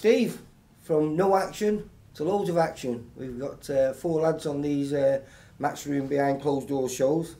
Steve, from no action to loads of action. We've got 4 lads on these Matchroom behind closed door shows.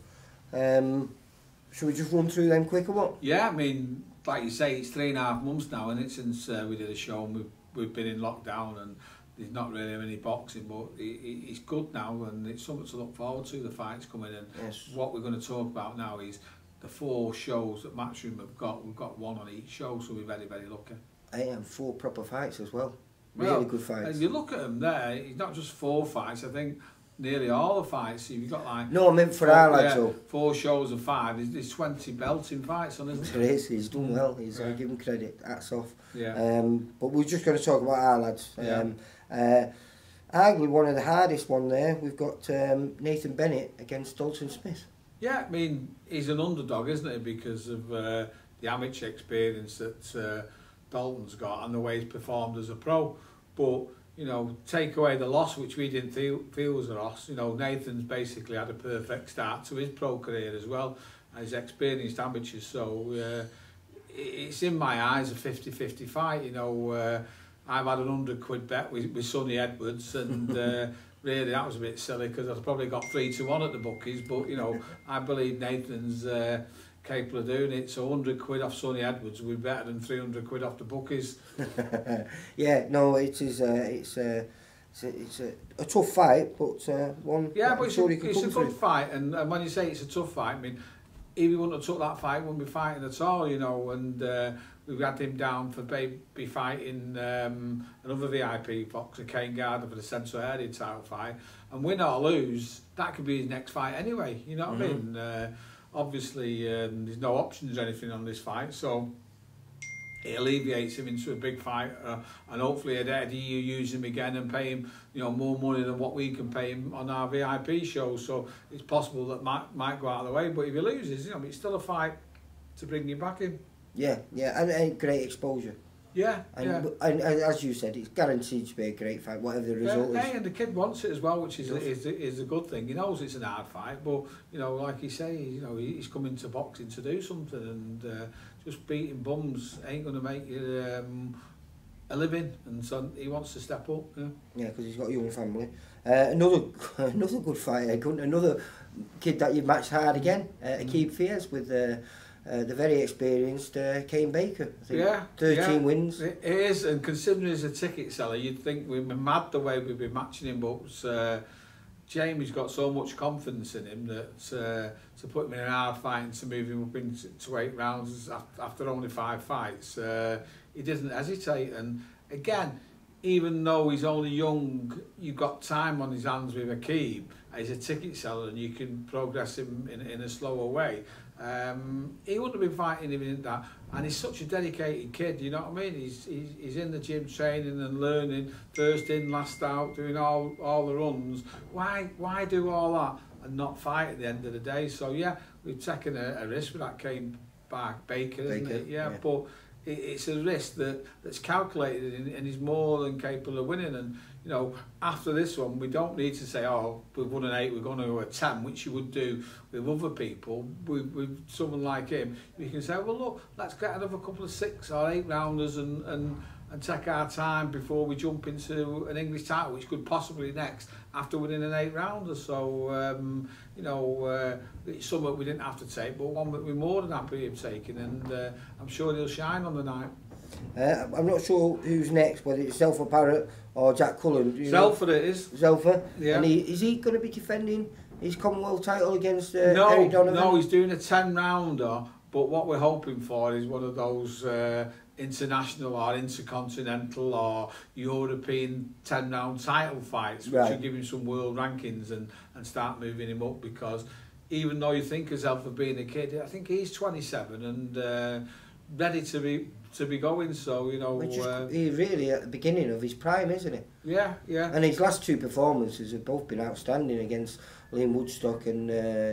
Should we just run through them quick or what? Yeah, I mean, like you say, it's 3.5 months now, and it's since we did a show, and we've been in lockdown, and there's not really any boxing, but it's good now, and it's something to look forward to, the fights coming in. Yes. What we're going to talk about now is the 4 shows that Matchroom have got. We've got 1 on each show, so we're very, very lucky. And 4 proper fights as well. Well, Really good fights. You look at them there, it's not just 4 fights, I think nearly all the fights. You've got like... No, I meant for our lads though. 4 shows of 5, there's 20 belting fites on, isn't There is, he's done well, he's give him credit, hats off. Yeah. But we're just going to talk about our lads. Yeah. Arguably one of the hardest one there, we've got Nathan Bennett against Dalton Smith. Yeah, I mean, he's an underdog, isn't he, because of the amateur experience that Dalton's got and the way he's performed as a pro. But, you know, take away the loss, which we didn't feel was a loss. You know, Nathan's basically had a perfect start to his pro career as well, as experienced amateurs. So it's in my eyes a 50-50 fight. You know, I've had an £100 bet with Sonny Edwards, and really that was a bit silly because I've probably got 3-1 at the bookies. But you know, I believe Nathan's capable of doing it. So £100 off Sonny Edwards will be better than £300 off the bookies. Yeah, no, it is. It's a tough fight, but one. Yeah, but it's a good fight, and when you say it's a tough fight, I mean, if he wouldn't have took that fight, he wouldn't be fighting at all, you know. And we've had him down for be fighting another VIP boxer, Kane Gardner, for the Central Area title fight. And win or lose, that could be his next fight anyway. You know what I mean? Obviously, there's no options or anything on this fight, so it alleviates him into a big fight, and hopefully Eddie you use him again and pay him, you know, more money than what we can pay him on our VIP shows. So it's possible that might go out of the way, but if he loses, you know, it's still a fight to bring him back in. Yeah, and great exposure. Yeah, and as you said, it's guaranteed to be a great fight, whatever the result is. And the kid wants it as well, which is a good thing. He knows it's an hard fight, but you know, like you say, you know, he's coming to boxing to do something, and just beating bums ain't going to make you a living, and so he wants to step up. Yeah, because he's got a young family. Another good fighter, another kid that you've matched hard again, Akeem Fears with the very experienced Kane Baker. I think 13 wins. It is, and considering he's a ticket seller, you'd think we'd be mad the way we'd be matching him, but Jamie's got so much confidence in him that to put him in an hard fight and to move him up into 8 rounds after only 5 fights, he doesn't hesitate. And again, even though he's only young, you've got time on his hands with Akeem. He's a ticket seller, and you can progress him in a slower way. He wouldn't have been fighting him in that, and he's such a dedicated kid. You know what I mean? He's in the gym training and learning, first in, last out, doing all the runs. Why do all that and not fight at the end of the day? So yeah, we've taken a risk with that Kane Baker, isn't it? Yeah, but it's a risk that's calculated, and he's more than capable of winning. And you know, after this one, we don't need to say, oh, we've won an 8, we're going to go a 10, which you would do with other people. With someone like him, you can say, well, look, let's get another couple of 6 or 8 rounders and take our time before we jump into an English title, which could possibly next after winning an 8 rounder. So, you know, it's something we didn't have to take, but one that we're more than happy of taking, and I'm sure he'll shine on the night. I'm not sure who's next, whether it's Zelfa Barrett or Jack Cullen. Zelfa it is. Zelfa? Yeah. And is he going to be defending his Commonwealth title against Eric Donovan? No, he's doing a 10-rounder, but what we're hoping for is one of those international or intercontinental or European 10-round title fights, which will give him some world rankings and start moving him up, because even though you think of Zelfa being a kid, I think he's 27 and ready to be going. So you know, he's really at the beginning of his prime, isn't he? Yeah. And his last 2 performances have both been outstanding against Liam Woodstock and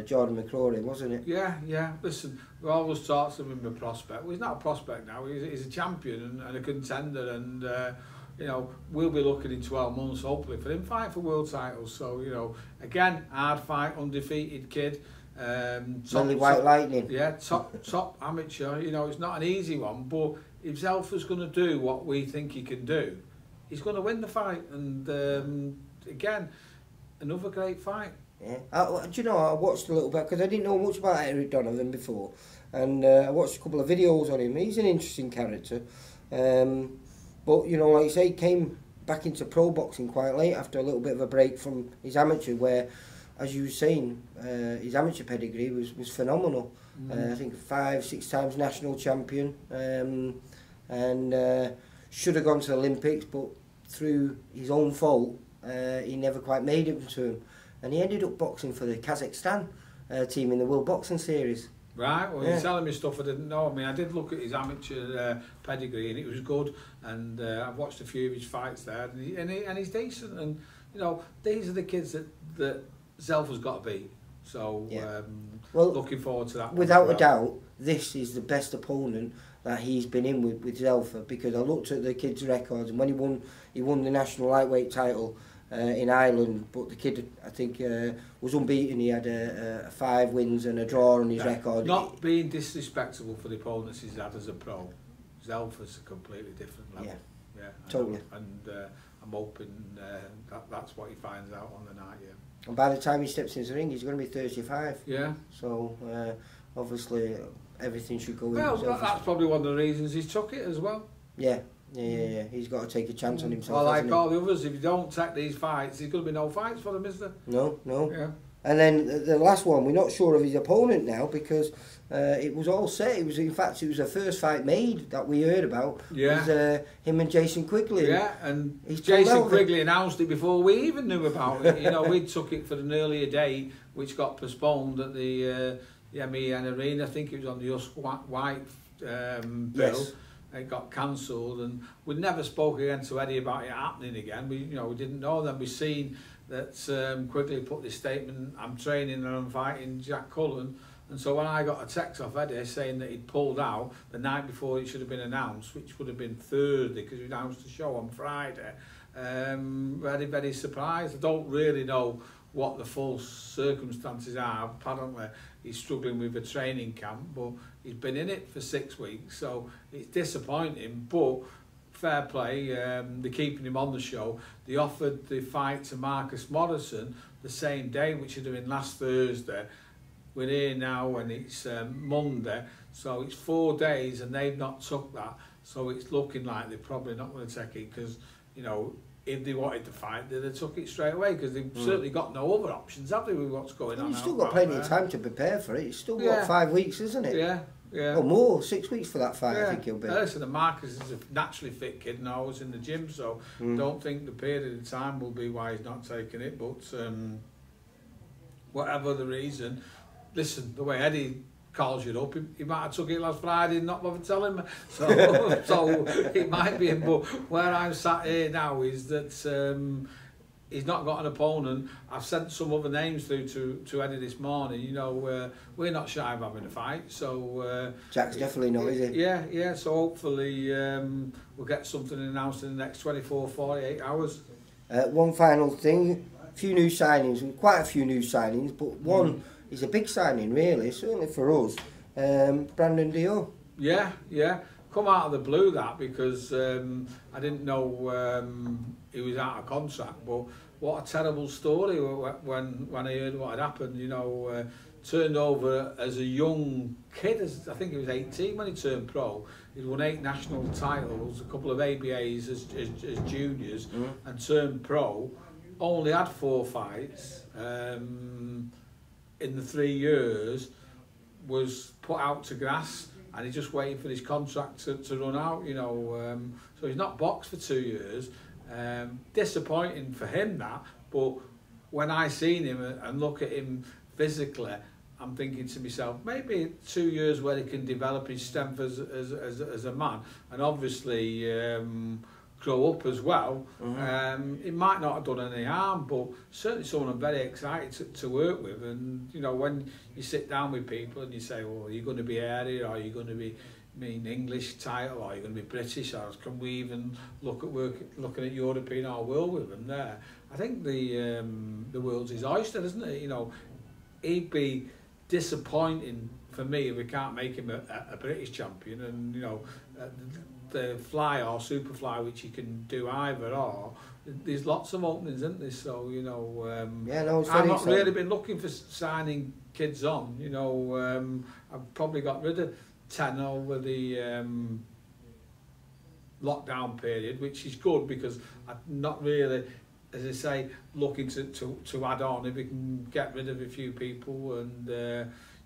Jordan McCrory, wasn't it? Yeah. Listen, we always talk to him as a prospect. Well, he's not a prospect now. He's a champion and a contender, and you know, we'll be looking in 12 months hopefully for him fighting for world titles. So you know, again, hard fight, undefeated kid. White Lightning. Yeah, top amateur. You know, it's not an easy one, but if Zelfa's going to do what we think he can do, he's going to win the fight. And again, another great fight. Yeah. Do you know, I watched a little bit, because I didn't know much about Eric Donovan before, and I watched a couple of videos on him. He's an interesting character, but you know, like you say, he came back into pro boxing quite late after a little bit of a break from his amateur, where, as you were saying, his amateur pedigree was phenomenal. I think 5-6 times national champion, and should have gone to the Olympics, but through his own fault, he never quite made it to him. And he ended up boxing for the Kazakhstan team in the World Boxing Series. Right, well, you're telling me stuff I didn't know. I mean, I did look at his amateur pedigree, and it was good. And I've watched a few of his fights there, and he's decent. And you know, these are the kids that Zelfa's got to beat. So, well, looking forward to that. Without a doubt, this is the best opponent that he's been in with Zelfa, because I looked at the kid's records, and when he won the national lightweight title in Ireland, but the kid, I think, was unbeaten. He had 5 wins and a draw on his record. Not being disrespectful for the opponents he's had as a pro, Zelfa's a completely different level. Yeah, totally. And I'm hoping that's what he finds out on the night. Yeah. And by the time he steps into the ring, he's going to be 35. Yeah. So obviously everything should go in. Well, that's probably one of the reasons he's took it as well. Yeah. He's got to take a chance on himself. Well, like all the others, if you don't take these fights, there's going to be no fights for him, is there? No. Yeah. And then the last one, we're not sure of his opponent now, because it was all set. It was the first fight made that we heard about. Yeah. It was him and Jason Quigley. Yeah, and Jason Quigley announced it before we even knew about it. You know, we took it for an earlier date, which got postponed at the MEN Arena. I think it was on the Us White bill. Yes. It got cancelled, and we never spoke again to Eddie about it happening again. We didn't know. Then we seen that Quigley put this statement: "I'm training and I'm fighting Jack Cullen." And so when I got a text off Eddie saying that he'd pulled out the night before it should have been announced, which would have been Thursday because we announced the show on Friday, very, very surprised. I don't really know what the full circumstances are. Apparently he's struggling with a training camp, but he's been in it for 6 weeks, so it's disappointing, but fair play. They're keeping him on the show. They offered the fight to Marcus Morrison the same day, which should have been last Thursday. We're here now and it's Monday, so it's 4 days and they've not took that, so it's looking like they're probably not going to take it, because you know, if they wanted to fight, they'd have took it straight away, because they've certainly got no other options, have they, with what's going on? You've still got plenty of time to prepare for it. It's still got 5 weeks, isn't it? Yeah. Or more, 6 weeks for that fight, I think he'll be. Listen, the Marcus is a naturally fit kid and always in the gym, so don't think the period of time will be why he's not taking it, but whatever the reason, listen, the way Eddie calls you up, he might have took it last Friday and not bother telling me, so it might be him. But where I'm sat here now is that he's not got an opponent. I've sent some other names through to Eddie this morning. You know, we're not shy of having a fight, so Jack's definitely not, is he? Yeah, so hopefully we'll get something announced in the next 24-48 hours. One final thing, quite a few new signings, but one is a big signing, really, certainly for us. Brandon Daord. Yeah. Come out of the blue, that, because I didn't know he was out of contract. But what a terrible story when I heard what had happened. You know, turned over as a young kid. I think he was 18 when he turned pro. He'd won 8 national titles, a couple of ABAs as juniors, and turned pro. Only had 4 fights. In the 3 years, was put out to grass, and he's just waiting for his contract to run out, you know. So he's not boxed for 2 years. Disappointing for him, that. But when I seen him and look at him physically, I'm thinking to myself, maybe 2 years where he can develop his strength as a man, and obviously grow up as well. It might not have done any harm, but certainly someone I'm very excited to work with. And you know, when you sit down with people and you say, well, are you going to be area, or are you going to be English title, or are you going to be British, or can we even look at looking at European or world with them there? I think the world's his oyster, isn't it? You know, he'd be disappointing for for me, we can't make him a British champion, and you know, the fly or super fly, which you can do either or. There's lots of openings, isn't there? So you know, I've not really been looking for signing kids on. You know, I've probably got rid of 10 over the lockdown period, which is good because I'm not really, as I say, looking to add on if we can get rid of a few people, and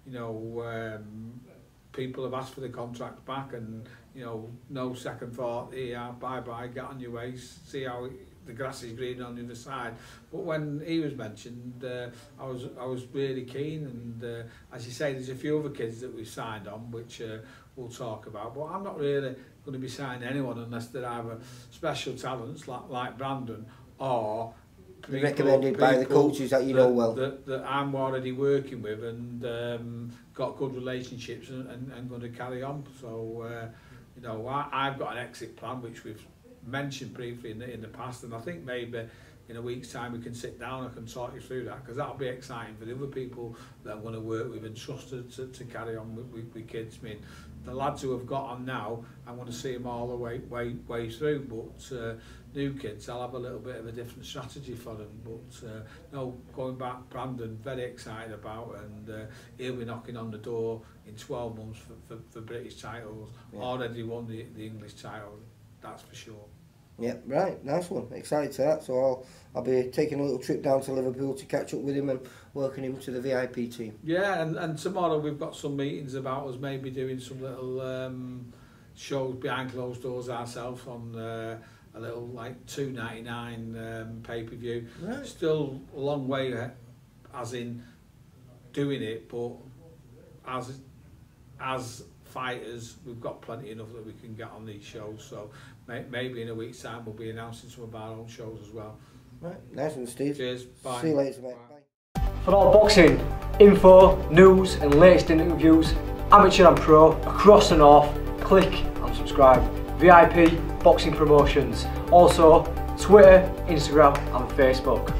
you know, people have asked for the contract back, and you know, no second thought. Yeah, bye, get on your way, see how the grass is green on the other side. But when he was mentioned, I was really keen, and as you say, there's a few other kids that we've signed on, which we'll talk about. But I'm not really going to be signing anyone unless they're either special talents like Brandon, or recommended by the coaches that you know well. That I'm already working with and got good relationships and going to carry on. So you know, I've got an exit plan which we've mentioned briefly in the past, and I think maybe in a week's time we can sit down and I can talk you through that, because that'll be exciting for the other people that I'm going to work with and trusted to carry on with kids. I mean, the lads who have got on now, I want to see them all the way through, but new kids, I'll have a little bit of a different strategy for them. But no, going back, Brandon, very excited about, and he'll be knocking on the door in 12 months for British titles. Yeah. Already won the English title, that's for sure. Yeah, right, nice one. Excited to that. So I'll be taking a little trip down to Liverpool to catch up with him and welcome him to the VIP team. Yeah, and tomorrow we've got some meetings about us maybe doing some little shows behind closed doors ourselves on a little like $2.99 pay-per-view. Right. Still a long way as in doing it, but as fighters, we've got plenty enough that we can get on these shows. So maybe in a week's time we'll be announcing some of our own shows as well. Right, nice one, Steve. Cheers. Bye. See you later, mate. Bye. For all boxing info, news and latest interviews, amateur and pro, across the north, click and subscribe. VIP Boxing Promotions. Also Twitter, Instagram and Facebook.